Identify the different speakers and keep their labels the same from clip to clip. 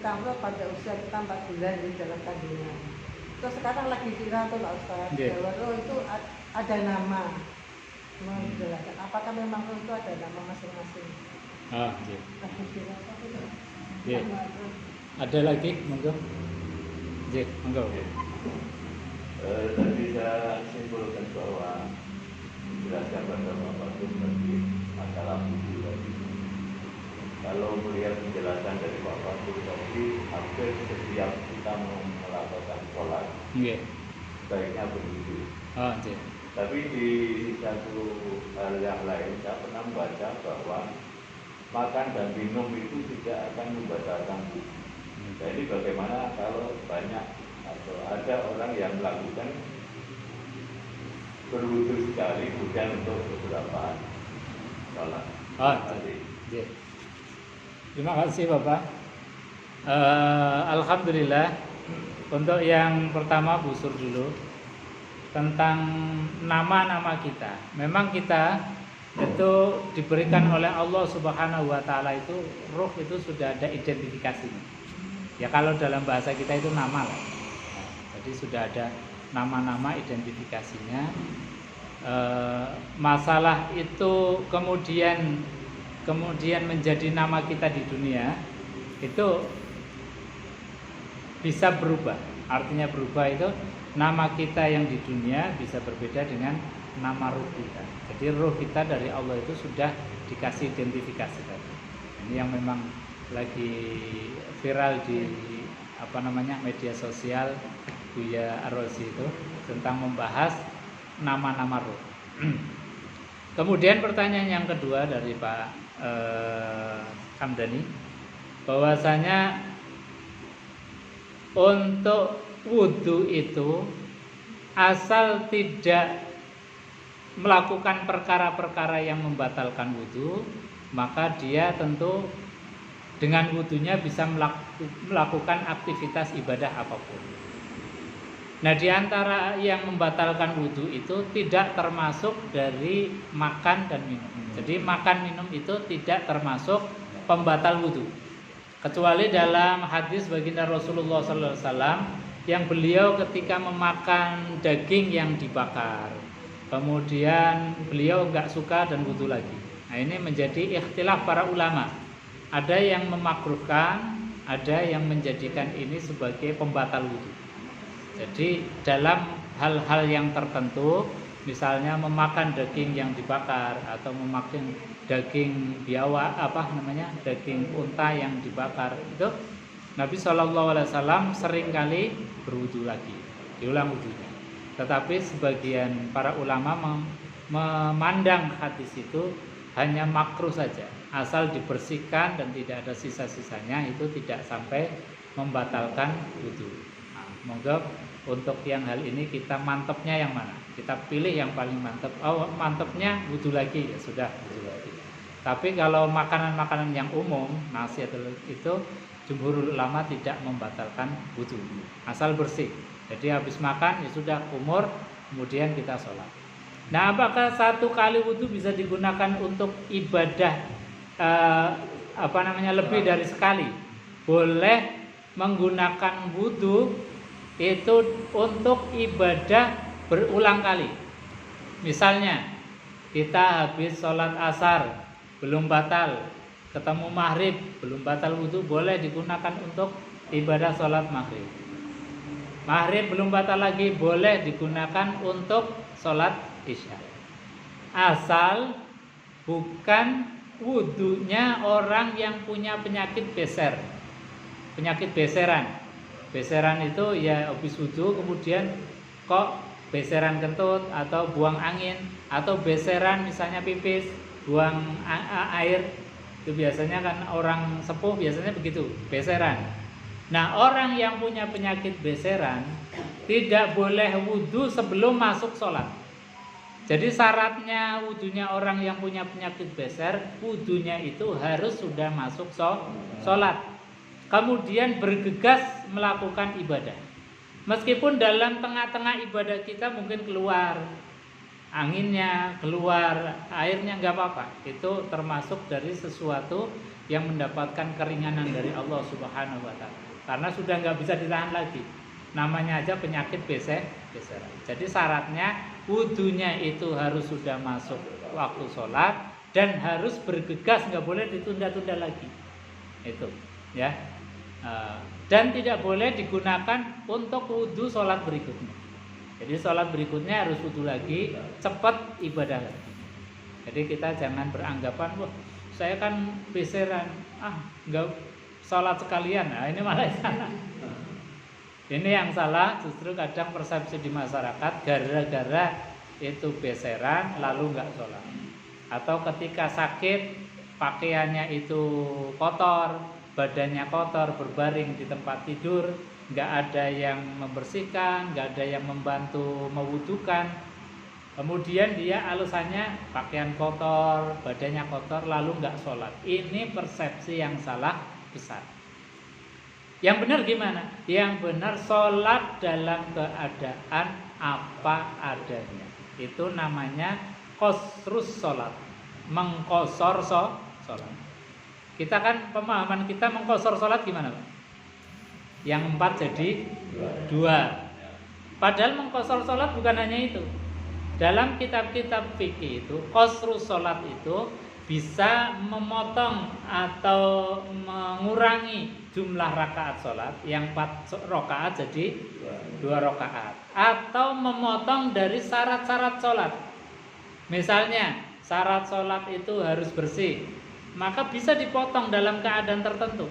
Speaker 1: kita pada usia kita 4 bulan di dalam kandungan. Terus sekarang lagi viral tuh Pak Ustaz, bahwa roh itu ada nama. Menjelaskan apakah memang roh itu ada nama masing-masing. Lagi viral apa itu?
Speaker 2: Ada lagi, monggo. Monggo.
Speaker 3: Tadi saya simpulkan bahwa menjelaskan pada Bapak itu tadi masalah buku tadi. Kalau melihat penjelasan dari Bapak itu tadi, hampir setiap kita mau melakukan sholat, baiknya berwudu. Tapi di satu hal yang lain saya pernah membaca bahwa makan dan minum itu tidak akan membatalkan wudu. Nah, ini bagaimana kalau banyak atau ada orang yang melakukan berwudu sekali kemudian untuk beberapa sholat.
Speaker 2: Terima kasih Bapak. Alhamdulillah. Untuk yang pertama busur dulu tentang nama-nama kita. Memang kita itu diberikan oleh Allah Subhanahu wa taala itu ruh itu sudah ada identifikasinya. Ya kalau dalam bahasa kita itu nama lah. Jadi sudah ada nama-nama identifikasinya. Masalah itu kemudian menjadi nama kita di dunia itu bisa berubah. Artinya berubah itu nama kita yang di dunia bisa berbeda dengan nama ruh kita. Jadi ruh kita dari Allah itu sudah dikasih identifikasi tadi. Ini yang memang lagi viral di media sosial Buya Ar-Razi itu tentang membahas nama-nama ruh. Kemudian pertanyaan yang kedua dari Pak Hamdani, bahwasanya untuk wudu itu asal tidak melakukan perkara-perkara yang membatalkan wudu, maka dia tentu dengan wudunya bisa melakukan aktivitas ibadah apapun. Nah, di antara yang membatalkan wudu itu tidak termasuk dari makan dan minum. Jadi makan minum itu tidak termasuk pembatal wudu. Kecuali dalam hadis baginda Rasulullah SAW yang beliau ketika memakan daging yang dibakar, kemudian beliau enggak suka dan wudu lagi. Nah, ini menjadi ikhtilaf para ulama. Ada yang memakruhkan, ada yang menjadikan ini sebagai pembatal wudu. Jadi dalam hal-hal yang tertentu, misalnya memakan daging yang dibakar atau memakan daging biawak daging unta yang dibakar, itu Nabi SAW seringkali berwudu lagi, diulang wudunya. Tetapi sebagian para ulama memandang hadis itu hanya makruh saja, asal dibersihkan dan tidak ada sisa-sisanya, itu tidak sampai membatalkan wudu. Moga untuk yang hal ini kita mantepnya yang mana? Kita pilih yang paling mantep. Oh, mantepnya wudu lagi, ya sudah wudu lagi. Tapi kalau makanan-makanan yang umum, nasi atau itu, jumhur ulama tidak membatalkan wudu, asal bersih. Jadi habis makan ya sudah kumur, kemudian kita sholat. Nah, apakah satu kali wudu bisa digunakan untuk ibadah lebih dari sekali? Boleh menggunakan wudu itu untuk ibadah berulang kali. Misalnya kita habis sholat asar belum batal, ketemu maghrib belum batal wudu, boleh digunakan untuk ibadah sholat maghrib. Maghrib belum batal lagi, boleh digunakan untuk sholat isya. Asal bukan wudunya orang yang punya penyakit beser, penyakit beseran. Beseran itu ya habis wudu kemudian kok beseran kentut atau buang angin, atau beseran misalnya pipis, buang air. Itu biasanya kan orang sepuh biasanya begitu, beseran. Nah, orang yang punya penyakit beseran tidak boleh wudu sebelum masuk sholat. Jadi syaratnya wudunya orang yang punya penyakit beser, wudunya itu harus sudah masuk sholat. Kemudian bergegas melakukan ibadah. Meskipun dalam tengah-tengah ibadah kita mungkin keluar anginnya, keluar airnya, nggak apa-apa. Itu termasuk dari sesuatu yang mendapatkan keringanan dari Allah Subhanahu wa taala. Karena sudah nggak bisa ditahan lagi. Namanya aja penyakit beseran. Jadi syaratnya wudunya itu harus sudah masuk waktu sholat dan harus bergegas, nggak boleh ditunda-tunda lagi. Itu, ya. Dan tidak boleh digunakan untuk wudu sholat berikutnya. Jadi sholat berikutnya harus wudu lagi, cepat ibadah lagi. Jadi kita jangan beranggapan, wah saya kan beseran, nggak sholat sekalian. Nah ini malah salah. Ini yang salah, justru kadang persepsi di masyarakat gara-gara itu beseran lalu nggak sholat. Atau ketika sakit pakaiannya itu kotor, badannya kotor, berbaring di tempat tidur, nggak ada yang membersihkan, nggak ada yang membantu mewudukan. Kemudian dia alasannya pakaian kotor, badannya kotor, lalu nggak sholat. Ini persepsi yang salah besar. Yang benar gimana? Yang benar sholat dalam keadaan apa adanya. Itu namanya qasrus sholat, mengkosor sholat. Kita kan pemahaman kita mengkosor sholat gimana Pak? Yang 4 jadi 2. Padahal mengkosor sholat bukan hanya itu. Dalam kitab-kitab fikih itu qasrus sholat itu bisa memotong atau mengurangi jumlah rakaat sholat. Yang 4 rakaat jadi 2 rakaat. Atau memotong dari syarat-syarat sholat. Misalnya syarat sholat itu harus bersih, maka bisa dipotong dalam keadaan tertentu.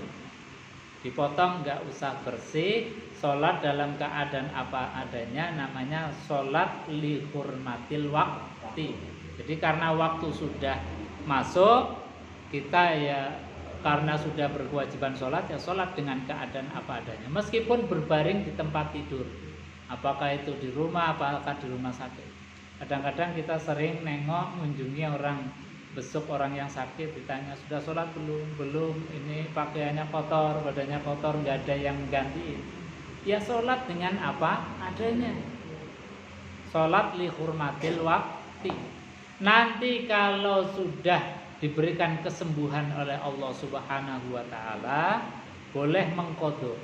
Speaker 2: Dipotong nggak usah bersih, sholat dalam keadaan apa adanya, namanya sholat li hurmatil waqti. Jadi karena waktu sudah masuk, kita ya karena sudah berkewajiban sholat, ya sholat dengan keadaan apa adanya, meskipun berbaring di tempat tidur, apakah itu di rumah, apakah di rumah sakit. Kadang-kadang kita sering nengok mengunjungi orang, besuk orang yang sakit, ditanya sudah sholat belum, ini pakaiannya kotor, badannya kotor, nggak ada yang gantiin. Ya sholat dengan apa adanya, sholat li hurmatil waqti. Nanti kalau sudah diberikan kesembuhan oleh Allah Subhanahu wa taala, boleh mengqadha.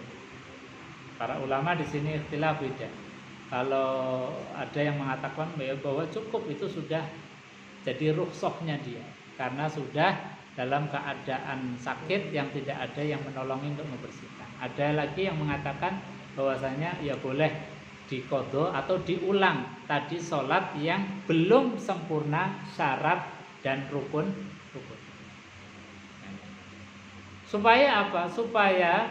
Speaker 2: Para ulama di sini ikhtilaf beda. Kalau ada yang mengatakan bahwa cukup itu sudah jadi rukhsahnya dia, karena sudah dalam keadaan sakit yang tidak ada yang menolongi untuk membersihkan. Ada lagi yang mengatakan bahwasanya ya boleh diqadha atau diulang tadi sholat yang belum sempurna syarat dan rukun. Supaya apa? Supaya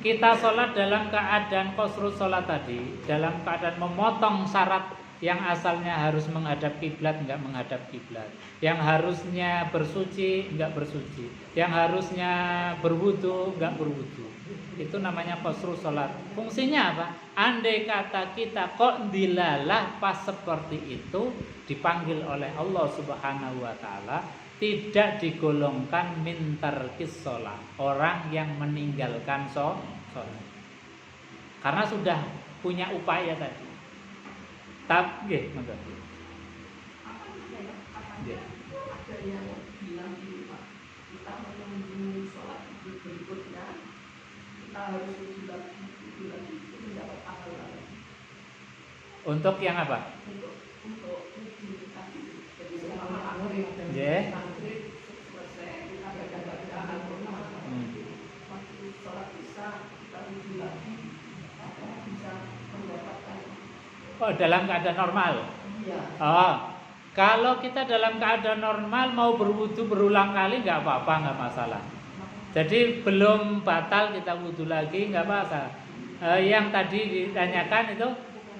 Speaker 2: kita sholat dalam keadaan qasrus sholat tadi, dalam keadaan memotong syarat yang asalnya harus menghadap kiblat enggak menghadap kiblat, yang harusnya bersuci enggak bersuci, yang harusnya berwudu enggak berwudu. Itu namanya qasrus sholat. Fungsinya apa? Andai kata kita kok dilalah pas seperti itu, dipanggil oleh Allah Subhanahu wa taala, tidak digolongkan min tarkis sholat, orang yang meninggalkan sholat, karena sudah punya upaya tadi. Tapi
Speaker 1: Ada yang bilang gini Pak, kita menunggu sholat berikutnya, kita harus uji lagi mendapat pahala.
Speaker 2: Untuk yang apa?
Speaker 1: Untuk uji tadi, jadi selama maghrib dan maghrib selesai kita baca Al-Quran. Waktu sholat isya kita uji lagi, apakah bisa mendapatkan?
Speaker 2: Oh, dalam keadaan normal.
Speaker 1: Iya.
Speaker 2: Oh, kalau kita dalam keadaan normal mau berwudu berulang kali nggak apa-apa, nggak masalah. Jadi belum batal kita wudu lagi nggak masalah. Yang tadi ditanyakan itu,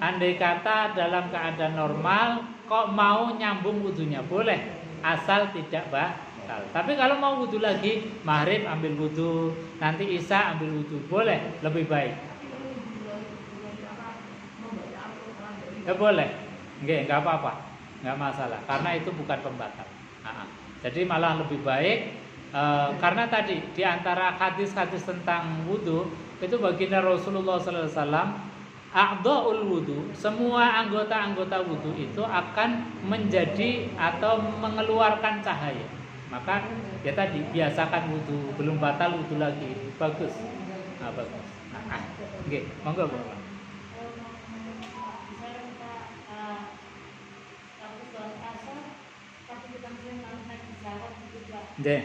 Speaker 2: andai kata dalam keadaan normal kok mau nyambung wudunya, boleh asal tidak batal. Tapi kalau mau wudu lagi, maghrib ambil wudu, nanti isya ambil wudu, boleh, lebih baik. Ya boleh, nggak apa-apa, nggak masalah, karena itu bukan pembatal. Jadi malah lebih baik, karena tadi di antara hadis-hadis tentang wudu itu baginda Rasulullah SAW, a'dha'ul wudu, semua anggota-anggota wudu itu akan menjadi atau mengeluarkan cahaya. Maka ya tadi biasakan wudu, belum batal wudu lagi. Bagus. Nah, bagus. Nah, oke, monggo Bu. Nggih.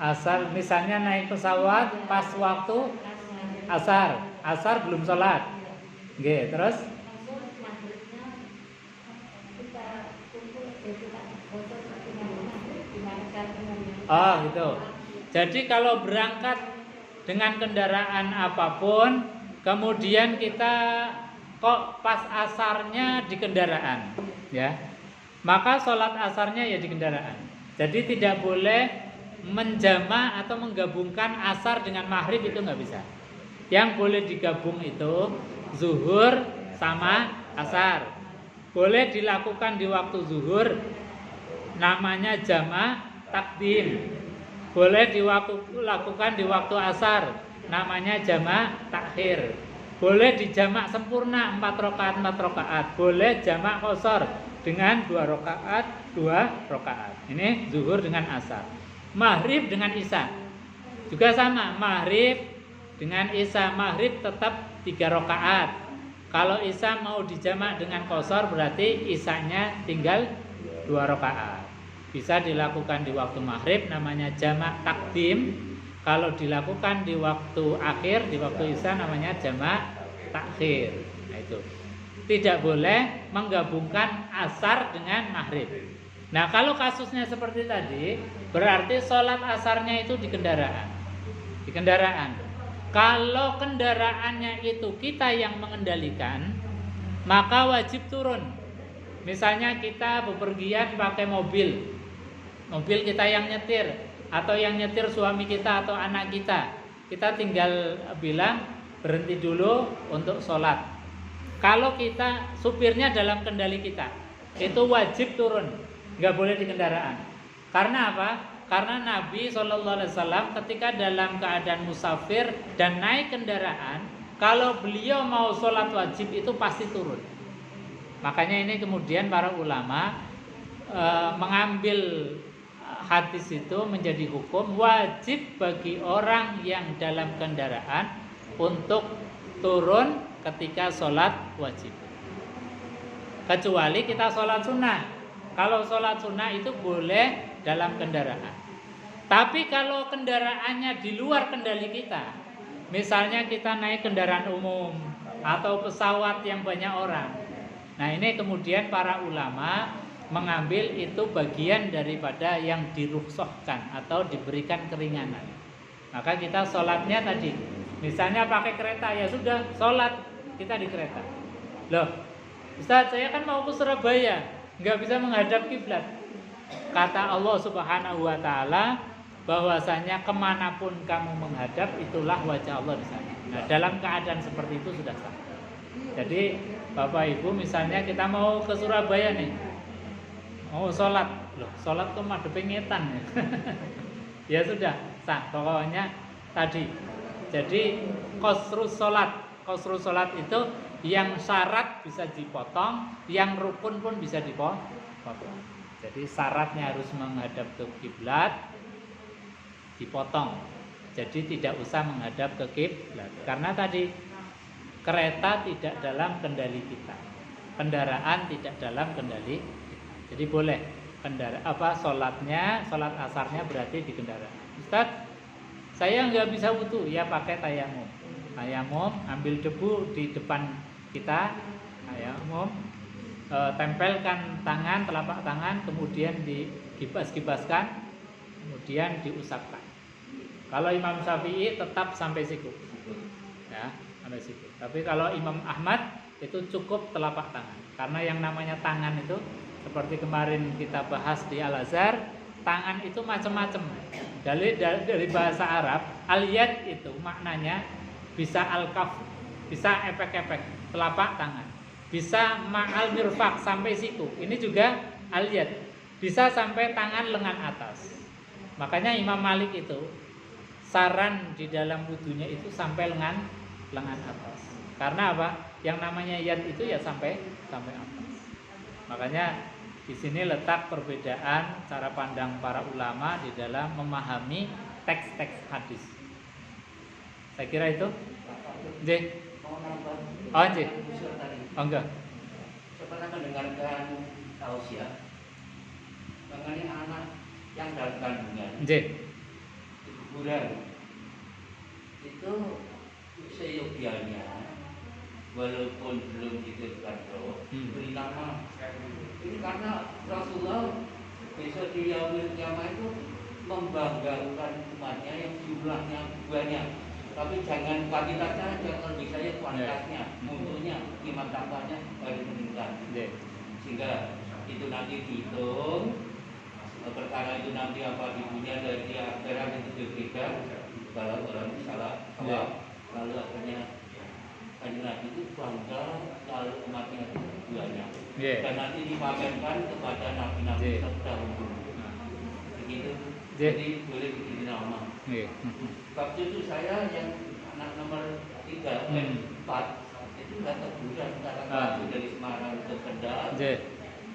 Speaker 2: Asar misalnya naik pesawat pas waktu asar belum sholat. Nggih, terus oh gitu. Jadi kalau berangkat dengan kendaraan apapun, kemudian kita kok pas asarnya di kendaraan, ya, maka sholat asarnya ya di kendaraan. Jadi tidak boleh menjama atau menggabungkan asar dengan maghrib, itu nggak bisa. Yang boleh digabung itu zuhur sama asar. Boleh dilakukan di waktu zuhur, namanya jama' takdim. Boleh dilakukan di waktu asar, namanya jama' takhir. Boleh dijamak sempurna 4 rakaat. Boleh jamak qasar dengan 2 rakaat. Ini zuhur dengan asar. Maghrib dengan isya juga sama. Maghrib dengan isya, maghrib tetap 3 rakaat. Kalau isya mau dijamak dengan qasar berarti isyanya tinggal 2 rakaat. Bisa dilakukan di waktu maghrib, namanya jamak takdim. Kalau dilakukan di waktu akhir, di waktu isya, namanya jamak takhir. Nah itu. Tidak boleh menggabungkan asar dengan maghrib. Nah kalau kasusnya seperti tadi, berarti sholat asarnya itu di kendaraan. Di kendaraan. Kalau kendaraannya itu kita yang mengendalikan, maka wajib turun. Misalnya kita bepergian pakai mobil kita yang nyetir, atau yang nyetir suami kita atau anak kita, kita tinggal bilang berhenti dulu untuk sholat. Kalau kita supirnya dalam kendali kita, itu wajib turun, nggak boleh di kendaraan. Karena apa? Karena Nabi SAW ketika dalam keadaan musafir dan naik kendaraan, kalau beliau mau sholat wajib itu pasti turun. Makanya ini kemudian para ulama mengambil hadis itu menjadi hukum wajib bagi orang yang dalam kendaraan untuk turun ketika sholat wajib. Kecuali kita sholat sunnah. Kalau sholat sunnah itu boleh dalam kendaraan. Tapi kalau kendaraannya di luar kendali kita, misalnya kita naik kendaraan umum atau pesawat yang banyak orang, nah ini kemudian para ulama mengambil itu bagian daripada yang dirukhsahkan atau diberikan keringanan. Maka kita sholatnya tadi, misalnya pakai kereta, ya sudah sholat kita di kereta. Loh, Ustaz, saya kan mau ke Surabaya, nggak bisa menghadap kiblat. Kata Allah Subhanahu Wa Taala bahwasanya kemanapun kamu menghadap itulah wajah Allah di sana. Nah, dalam keadaan seperti itu sudah sah. Jadi Bapak Ibu misalnya kita mau ke Surabaya nih, mau sholat, loh sholat kok madep ngetan ya. Ya sudah sah, pokoknya tadi. Jadi qasrus sholat itu yang syarat bisa dipotong, yang rukun pun bisa dipotong. Jadi syaratnya harus menghadap ke kiblat, dipotong. Jadi tidak usah menghadap ke kiblat. Karena tadi kereta tidak dalam kendali kita, kendaraan tidak dalam kendali kita. Jadi boleh sholat asarnya berarti di kendaraan. Ustaz, saya nggak bisa wudu, ya pakai tayamum. Tayamum, ambil debu di depan kita, tayamum, tempelkan tangan, telapak tangan, kemudian digibas-gibaskan, kemudian diusapkan. Kalau Imam Syafi'i tetap sampai siku, ya, sampai siku. Tapi kalau Imam Ahmad itu cukup telapak tangan, karena yang namanya tangan itu seperti kemarin kita bahas di Al-Azhar, tangan itu macam-macam. Dari bahasa Arab, al-yad itu maknanya bisa al-kaf, bisa epek-epek, telapak tangan. Bisa ma'al mirfaq sampai siku. Ini juga al-yad. Bisa sampai tangan lengan atas. Makanya Imam Malik itu saran di dalam wudunya itu sampai lengan atas. Karena apa? Yang namanya yad itu ya sampai atas. Makanya di sini letak perbedaan cara pandang para ulama di dalam memahami teks-teks hadis. Saya kira itu. J. Oh, J. Oh, enggak.
Speaker 4: Saya pernah mendengarkan tausiah mengenai anak yang dalam kandungan.
Speaker 2: J.
Speaker 4: Di kuburan itu seyogianya walaupun belum ditutupkan roh, beri nama. Ini karena Rasulullah besok di yaumil kiamah itu membanggakan umatnya yang jumlahnya banyak. Tapi jangan kuantitas saja, kalau bisa ya kualitasnya, mutunya, iman takwanya harus meningkat. Sehingga itu nanti dihitung, perkara itu nanti apa ibunya dari akhirat itu diberikan. Kalau orang salah, lalu akhirnya Kanjeng Nabi itu bangga kalau umatnya itu banyak. Dan nanti dipamerkan kepada nabi-nabi terdahulu. Begitu. Jadi boleh bikin nama. Waktu itu saya yang anak nomor 3, 4 itu nggak teguran karena dari Semarang ke Kendal, ke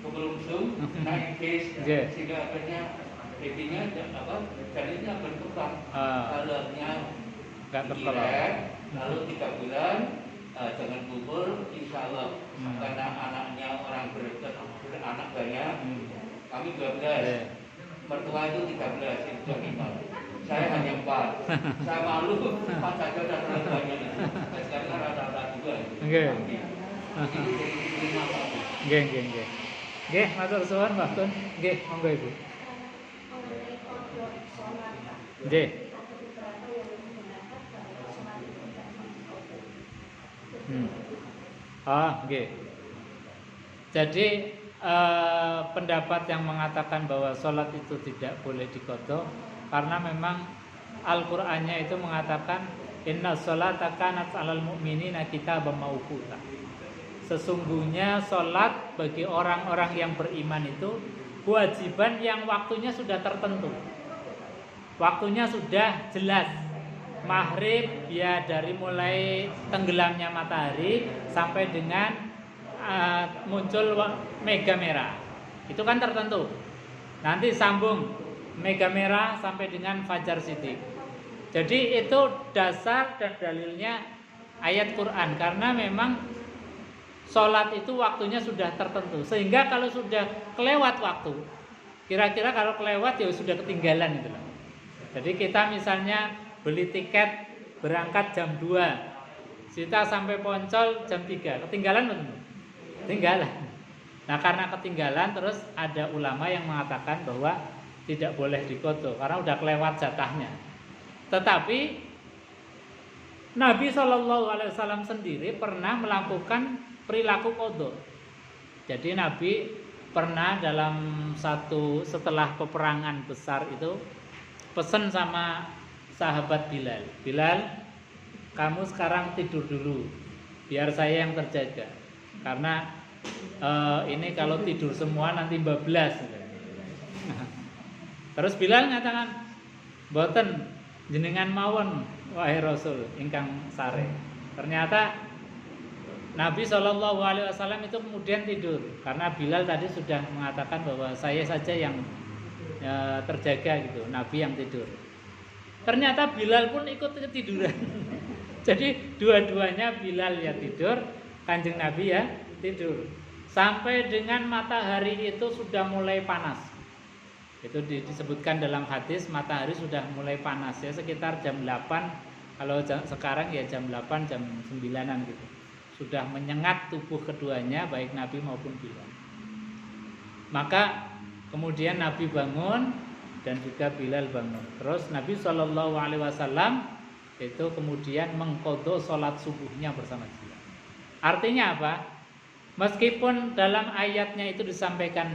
Speaker 4: Pelungsung, naik bis, sehingga akhirnya babynya jarinnya berkembang, alurnya dikiret, lalu 3 bulan jangan kubur, insya Allah karena anaknya orang beranak banyak, kami 12, mertua itu 13, itu 5. Saya hanya 4. Saya malu 4 saja sudah terlalu banyak itu. Sekarang rata-rata 2.
Speaker 2: Oke.
Speaker 4: Itu dari 5 tahun.
Speaker 2: Nggih, matur suwun Mbah Tun. Nggih, monggo Ibu. Nggih. Nggih. Jadi pendapat yang mengatakan bahwa sholat itu tidak boleh diqadha karena memang Al-Qur'annya itu mengatakan inna sholata kanat 'alal mu'minina kitaban mauquta. Sesungguhnya sholat bagi orang-orang yang beriman itu kewajiban yang waktunya sudah tertentu. Waktunya sudah jelas. Maghrib ya dari mulai tenggelamnya matahari sampai dengan muncul mega merah. Itu kan tertentu. Nanti sambung mega merah sampai dengan fajar sidik. Jadi itu dasar dan dalilnya ayat Quran karena memang sholat itu waktunya sudah tertentu. Sehingga kalau sudah kelewat waktu, kira-kira kalau kelewat ya sudah ketinggalan gitu loh. Jadi kita misalnya beli tiket berangkat jam 2, kita sampai Poncol jam 3, ketinggalan betul? Ketinggalan. Nah karena ketinggalan terus ada ulama yang mengatakan bahwa tidak boleh diqadha karena udah kelewat jatahnya. Tetapi Nabi SAW sendiri pernah melakukan perilaku qadha. Jadi Nabi pernah dalam setelah peperangan besar itu pesan sama sahabat Bilal, kamu sekarang tidur dulu, biar saya yang terjaga. Karena ini kalau tidur semua nanti bablas. Terus Bilal mengatakan, boten jenengan mawon wahai Rasul ingkang sare. Ternyata Nabi SAW itu kemudian tidur karena Bilal tadi sudah mengatakan bahwa saya saja yang terjaga gitu, Nabi yang tidur. Ternyata Bilal pun ikut ketiduran. Jadi dua-duanya Bilal ya tidur, Kanjeng Nabi ya tidur. Sampai dengan matahari itu sudah mulai panas. Itu disebutkan dalam hadis matahari sudah mulai panas ya sekitar jam 8. Kalau sekarang ya jam 8 jam 9-an gitu. Sudah menyengat tubuh keduanya baik Nabi maupun Bilal. Maka kemudian Nabi bangun dan juga Bilal bangun. Terus Nabi SAW itu kemudian mengqadha sholat subuhnya bersama Bilal. Artinya apa? Meskipun dalam ayatnya itu disampaikan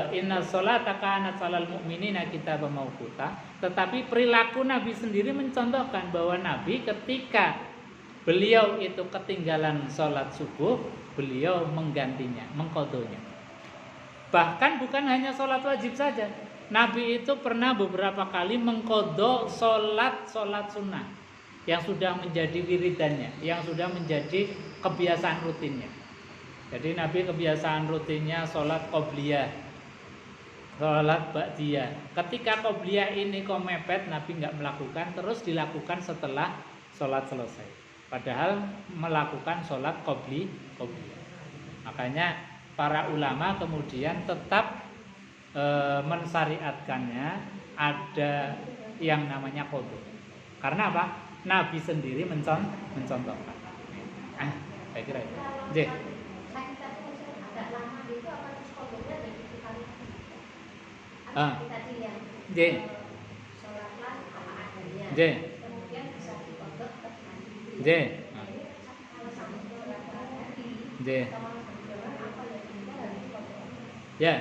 Speaker 2: inna sholata kanat 'alal mu'minina kitaban mauquta, tetapi perilaku Nabi sendiri mencontohkan bahwa Nabi ketika beliau itu ketinggalan sholat subuh, beliau menggantinya, mengqadhanya. Bahkan bukan hanya sholat wajib saja, Nabi itu pernah beberapa kali mengqadha sholat sunnah. yang sudah menjadi wiridannya, yang sudah menjadi kebiasaan rutinnya. Jadi Nabi kebiasaan rutinnya sholat qobliyah, sholat ba'diyah. Ketika qobliyah ini kok mepet, Nabi nggak melakukan, terus dilakukan setelah sholat selesai. Padahal melakukan sholat qobliyah. Makanya para ulama kemudian tetap mensyariatkannya ada yang namanya qadha. Karena apa? Nabi sendiri mencontohkan. Saya kira itu. J. J. J. J. J. Ya.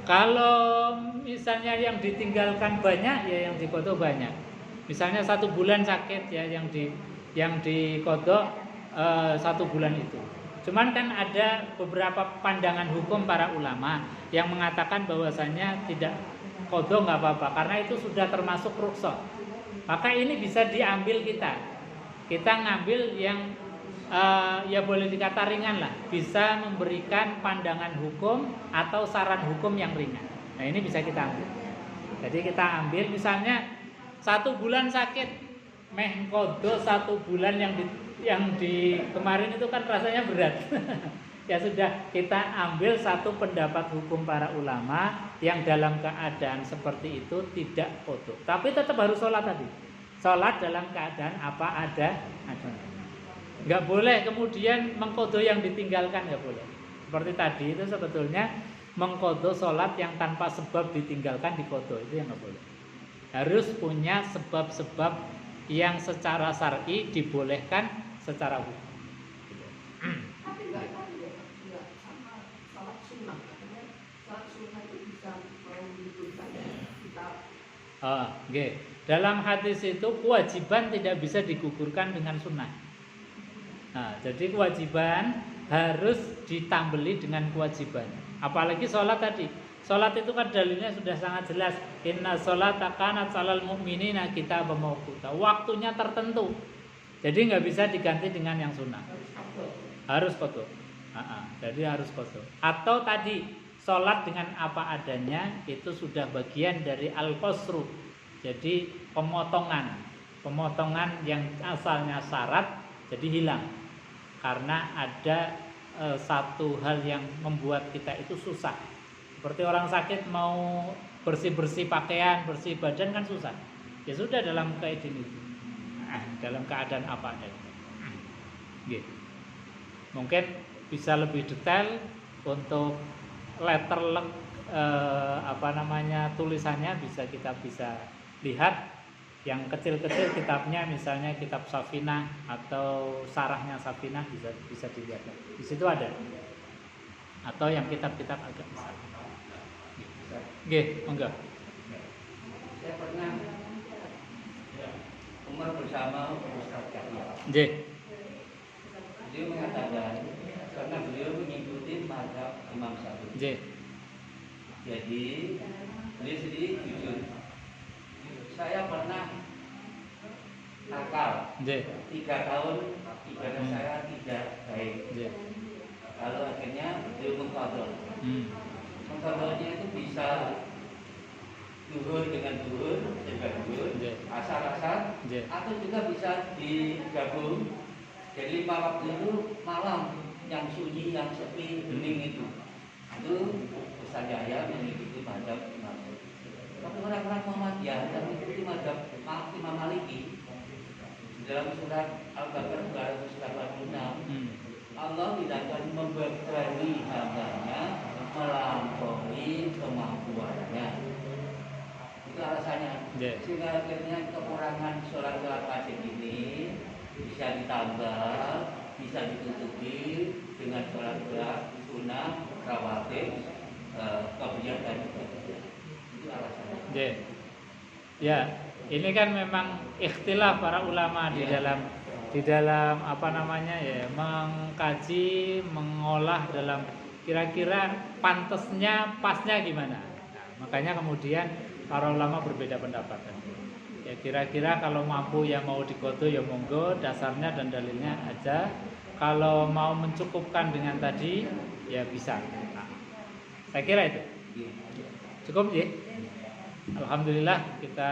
Speaker 2: Kalau misalnya yang ditinggalkan banyak, ya yang diqadha banyak. Misalnya 1 bulan sakit, ya yang diqadha 1 bulan itu. Cuman kan ada beberapa pandangan hukum para ulama yang mengatakan bahwasannya tidak qadha nggak apa-apa karena itu sudah termasuk rukhsah. Maka ini bisa diambil kita ngambil yang ya boleh dikata ringan lah, bisa memberikan pandangan hukum atau saran hukum yang ringan. Nah ini bisa kita ambil. Jadi kita ambil misalnya 1 bulan sakit, meh qadha 1 bulan yang di kemarin itu kan rasanya berat. Ya sudah, kita ambil satu pendapat hukum para ulama yang dalam keadaan seperti itu tidak qadha. Tapi tetap harus sholat tadi. Sholat dalam keadaan apa adanya. Nggak boleh kemudian mengqadha yang ditinggalkan, nggak boleh. Seperti tadi itu sebetulnya mengqadha sholat yang tanpa sebab ditinggalkan diqadha, itu yang nggak boleh. Harus punya sebab-sebab yang secara syar'i dibolehkan secara hukum.
Speaker 1: Tapi nggak sama sholat sunnah, katanya sholat sunnah itu bisa menimbulkan kita.
Speaker 2: Okay. Dalam hadis itu kewajiban tidak bisa digugurkan dengan sunnah. Nah, jadi kewajiban harus ditambeli dengan kewajiban. Apalagi sholat tadi. Sholat itu kan dalilnya sudah sangat jelas. Inna sholata kanat 'alal mu'minina kitaban mawquta. Waktunya tertentu. Jadi nggak bisa diganti dengan yang sunnah. Harus qadha. Jadi harus qadha. Atau tadi sholat dengan apa adanya itu sudah bagian dari al-qasru. Jadi pemotongan yang asalnya syarat jadi hilang. Karena ada satu hal yang membuat kita itu susah. Seperti orang sakit mau bersih-bersih pakaian, bersih badan kan susah. Ya sudah dalam keadaan itu. Dalam keadaan apa adanya. Gitu. Mungkin bisa lebih detail untuk tulisannya kita bisa lihat. Yang kecil-kecil kitabnya misalnya kitab Safinah atau sarahnya Safinah bisa dilihat. Di situ ada. Atau yang kitab-kitab agak besar. Nggih, enggak.
Speaker 4: Saya pernah Umar bersama Ustaz Kahya.
Speaker 2: Nggih.
Speaker 4: Beliau mengatakan karena beliau mengikuti mazhab Imam Syafi'i.
Speaker 2: Nggih.
Speaker 4: Jadi beliau sendiri jujur. Saya pernah nakal. 3 tahun ibadah saya tidak baik. Lalu akhirnya beliau mengqadha. Mengqadhanya itu bisa zuhur dengan zuhur, asar, atau juga bisa digabung. Jadi 5 waktu itu malam yang sunyi, yang sepi, hening itu Ustaz Yahya mengikuti mazhab Imam Syafi'i. Tapi orang-orang Muhammadiyah yang mengikuti mazhab Imam Maliki dalam surat Al-Baqarah 286 Allah tidak akan membebani hambanya melampaui kemampuannya. Itu alasannya. Sehingga akhirnya kekurangan sholat wajib ini bisa ditambah, bisa ditutupi dengan sholat sunnah, rawatib, qabliyah dan ba'diyah. Itu alasannya.
Speaker 2: Ya, ini kan memang ikhtilaf para ulama di dalam mengkaji, mengolah dalam kira-kira pasnya gimana. Nah, makanya kemudian para ulama berbeda pendapat. Ya kira-kira kalau mampu ya mau digoto ya monggo, dasarnya dan dalilnya aja. Kalau mau mencukupkan dengan tadi ya bisa. Nah, saya kira itu cukup ya. Alhamdulillah kita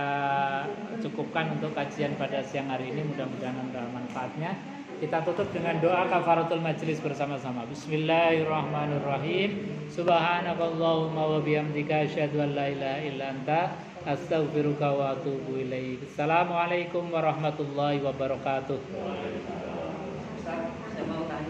Speaker 2: cukupkan untuk kajian pada siang hari ini, mudah-mudahan ada manfaatnya. Kita tutup dengan doa kafaratul majlis bersama-sama. Bismillahirrahmanirrahim. Subhanakallahumma wa bihamdika asyhadu an la ilaha illa anta astaghfiruka wa atubu ilaik. Assalamualaikum warahmatullahi wabarakatuh.